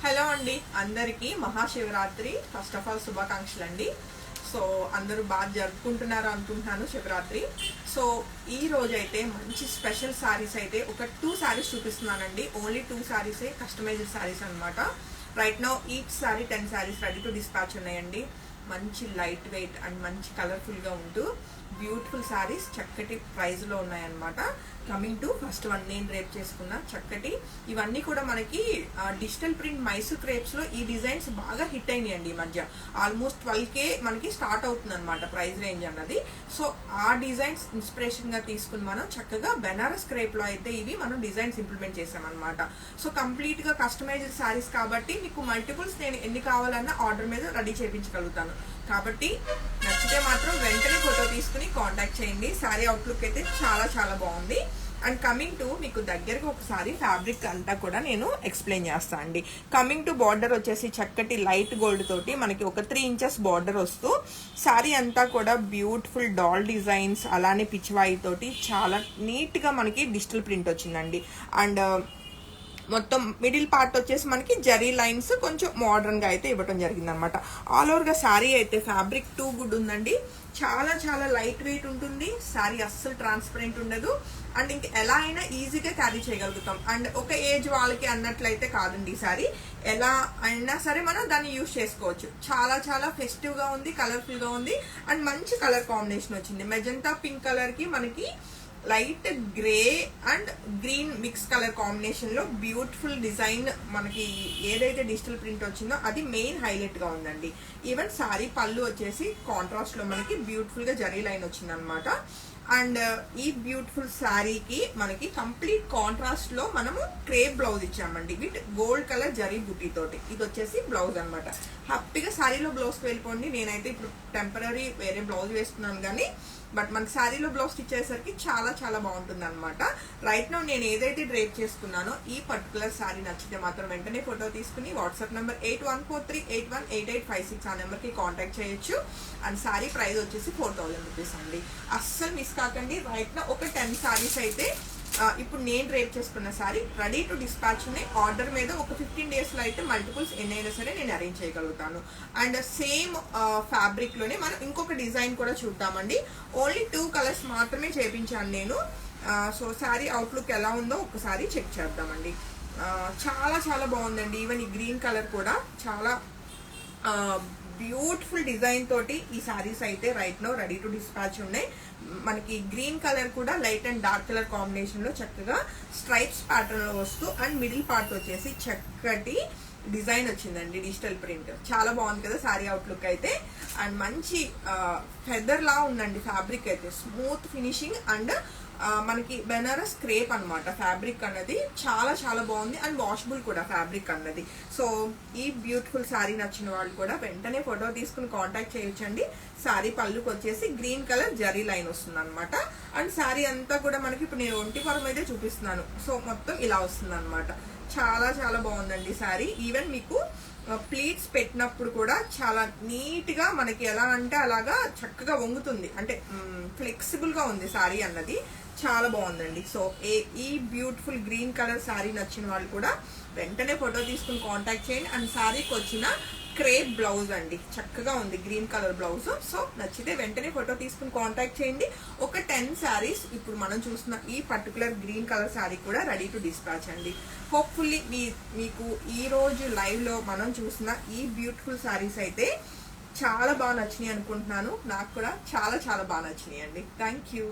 Hello అండి, అందరికీ Mahashivratri first of all శుభాకాంక్షలు అండి. సో అందరూ బాగా జరుపుకుంటున్నారు అనుకుంటున్నాను శివరాత్రి. సో ఈ రోజు అయితే మంచి స్పెషల్ శారీస్ అయితే ఒక 2 శారీస్ చూపిస్తున్నానండి. ఓన్లీ 2 శారీసే కస్టమైజ్డ్ శారీస్ అనమాట. Right now each sari 10 saris ready to dispatch ఉన్నాయండి. మంచి లైట్ వెయిట్ అండ్ మంచి కలర్ఫుల్గా ఉంటూ బ్యూటిఫుల్ శారీస్ చక్కటి ప్రైస్లో ఉన్నాయన్నమాట. కమింగ్ టు ఫస్ట్ వన్, నేను రేప్ చేసుకున్న చక్కటి ఇవన్నీ కూడా మనకి డిజిటల్ ప్రింట్ మైసూర్ క్రేప్స్లో ఈ డిజైన్స్ బాగా హిట్ అయినాయండి ఈ మధ్య. ఆల్మోస్ట్ 12K మనకి స్టార్ట్ అవుతుంది అనమాట ప్రైస్ రేంజ్ అన్నది. సో ఆ డిజైన్స్ ఇన్స్పిరేషన్గా తీసుకుని మనం చక్కగా బెనారస్ క్రేప్లో అయితే ఇవి మనం డిజైన్స్ ఇంప్లిమెంట్ చేసామన్నమాట. సో కంప్లీట్గా కస్టమైజ్డ్ శారీస్ కాబట్టి మీకు మల్టిపుల్స్ నేను ఎన్ని కావాలన్నా ఆర్డర్ మీద రెడీ చేయించగలుగుతాను. కాబట్టి నచ్చితే మాత్రం వెంటనే ఫోటో తీసుకుని కాంటాక్ట్ చేయండి. శారీ అవుట్లుక్ అయితే చాలా చాలా బాగుంది. అండ్ కమింగ్ టు మీకు దగ్గరకు ఒకసారి ఫ్యాబ్రిక్ అంతా కూడా నేను ఎక్స్ప్లెయిన్ చేస్తాను అండి. కమింగ్ టు బార్డర్ వచ్చేసి చక్కటి లైట్ గోల్డ్ తోటి మనకి ఒక 3 ఇంచెస్ బార్డర్ వస్తూ శారీ అంతా కూడా బ్యూటిఫుల్ డాల్ డిజైన్స్ అలానే పిచ్చివాయి తోటి చాలా నీట్గా మనకి డిజిటల్ ప్రింట్ వచ్చిందండి. అండ్ మొత్తం మిడిల్ పార్ట్ వచ్చేసి మనకి జరీ లైన్స్ కొంచెం మోడర్న్ గా అయితే ఇవ్వడం జరిగింది అనమాట. ఆల్ ఓవర్ గా శారీ అయితే ఫ్యాబ్రిక్ టూ గుడ్ ఉందండి. చాలా చాలా లైట్ వెయిట్ ఉంటుంది. శారీ అస్సలు ట్రాన్స్పరెంట్ ఉండదు. అండ్ ఇంక ఎలా అయినా ఈజీగా క్యారీ చేయగలుగుతాం. అండ్ ఒక ఏజ్ వాళ్ళకి అన్నట్లయితే కాదండి. శారీ ఎలా అయినా సరే మనం దాన్ని యూజ్ చేసుకోవచ్చు. చాలా చాలా ఫెస్టివ్ గా ఉంది, కలర్ఫుల్ గా ఉంది. అండ్ మంచి కలర్ కాంబినేషన్ వచ్చింది. మెజంతా పింక్ కలర్ కి మనకి light grey and green mix colour combination లో బ్యూటిఫుల్ డిజైన్ మనకి ఏదైతే డిజిటల్ ప్రింట్ వచ్చిందో అది మెయిన్ హైలైట్ గా ఉందండి. ఈవెన్ సారీ పళ్ళు వచ్చేసి కాంట్రాస్ట్ లో మనకి బ్యూటిఫుల్ గా జరీ లైన్ వచ్చింది అనమాట. అండ్ ఈ బ్యూటిఫుల్ శారీకి మనకి కంప్లీట్ కాంట్రాస్ట్ లో మనము క్రేప్ బ్లౌజ్ ఇచ్చామండి విత్ గోల్డ్ కలర్ జరీ బుటీ తోటి. ఇది వచ్చేసి బ్లౌజ్ అనమాట. హ్యాపీగా శారీలో బ్లౌజ్కి వెళ్ళిపోండి. నేనైతే ఇప్పుడు టెంపరీ వేరే బ్లౌజ్ వేస్తున్నాను కానీ బట్ మనకి శారీలో బ్లౌజ్ స్టిచ్ అయ్యేసరికి చాలా చాలా బాగుంటుంది అనమాట. రైట్ నౌ నేను ఏదైతే డ్రేప్ చేసుకున్నానో ఈ పర్టికులర్ శారీ నచ్చితే మాత్రం వెంటనే ఫోటో తీసుకుని వాట్సాప్ నెంబర్ 8143818856 ఆ నెంబర్కి కాంటాక్ట్ చేయొచ్చు. అండ్ శారీ ప్రైస్ వచ్చేసి 4000 రూపీస్ అండి. అస్సలు మిస్ కాకండి. రైట్ నౌ ఒక 10 శారీస్ అయితే ఇప్పుడు నేను డ్రేప్ చేసుకున్న శారీ రెడీ టు డిస్పాచ్ ఉన్నాయి. ఆర్డర్ మీద ఒక 15 డేస్లో అయితే మల్టిపుల్స్ ఎన్నైనా సరే నేను అరేంజ్ చేయగలుగుతాను. అండ్ సేమ్ ఫ్యాబ్రిక్ లోనే మనం ఇంకొక డిజైన్ కూడా చూద్దామండి. ఓన్లీ 2 కలర్స్ మాత్రమే చేయించాను నేను. సో శారీ అవుట్లుక్ ఎలా ఉందో ఒకసారి చెక్ చేద్దామండి. చాలా చాలా బాగుందండి. ఈవెన్ ఈ గ్రీన్ కలర్ కూడా చాలా బ్యూటిఫుల్ డిజైన్ తోటి ఈ శారీస్ అయితే right now ready to dispatch ఉన్నాయి. మనకి గ్రీన్ కలర్ కూడా light and dark colour combination లో చక్కగా స్ట్రైప్స్ ప్యాటర్న్ లో వస్తూ అండ్ మిడిల్ పార్ట్ వచ్చేసి చక్కటి డిజైన్ వచ్చిందండి. డిజిటల్ ప్రింట్ చాలా బాగుంది కదా శారీ అవుట్లుక్ అయితే. అండ్ మంచి ఫెదర్ లా ఉందండి ఫ్యాబ్రిక్ అయితే. స్మూత్ ఫినిషింగ్ అండ్ మనకి బెనారస్ క్రేప్ అనమాట ఫ్యాబ్రిక్ అన్నది. చాలా చాలా బాగుంది అండ్ వాషబుల్ కూడా ఫ్యాబ్రిక్ అన్నది. సో ఈ బ్యూటిఫుల్ శారీ నచ్చిన వాళ్ళు కూడా వెంటనే ఫోటో తీసుకుని కాంటాక్ట్ చేయొచ్చండి. శారీ పళ్ళుకి వచ్చేసి గ్రీన్ కలర్ జరీ లైన్ వస్తుంది అనమాట. అండ్ శారీ అంతా కూడా మనకి ఇప్పుడు నేను ఒంటి పొరం అయితే చూపిస్తున్నాను. సో మొత్తం ఇలా వస్తుంది అనమాట. చాలా చాలా బాగుందండి శారీ. ఈవెన్ మీకు ప్లీట్స్ పెట్టినప్పుడు కూడా చాలా నీట్ గా మనకి ఎలా అంటే అలాగా చక్కగా వంగుతుంది. అంటే ఫ్లెక్సిబుల్ గా ఉంది శారీ అన్నది. చాలా బాగుందండి. సో ఈ బ్యూటిఫుల్ గ్రీన్ కలర్ శారీ నచ్చిన వాళ్ళు కూడా వెంటనే ఫోటో తీసుకుని కాంటాక్ట్ చేయండి. అండ్ శారీకి వచ్చిన క్రేప్ బ్లౌజ్ అండి చక్కగా ఉంది, గ్రీన్ కలర్ బ్లౌజ్. సో నచ్చితే వెంటనే ఫోటో తీసుకుని కాంటాక్ట్ చేయండి. ఒక 10 శారీస్ ఇప్పుడు మనం చూస్తున్న ఈ పర్టికులర్ గ్రీన్ కలర్ శారీ కూడా రెడీ టు డిస్పాచ్ అండి. హోప్ఫుల్లీ మీకు ఈ రోజు లైవ్ లో మనం చూసిన ఈ బ్యూటిఫుల్ శారీస్ అయితే చాలా బాగా నచ్చినాయి అనుకుంటున్నాను. నాకు కూడా చాలా చాలా బాగా నచ్చినాయి అండి. Thank you.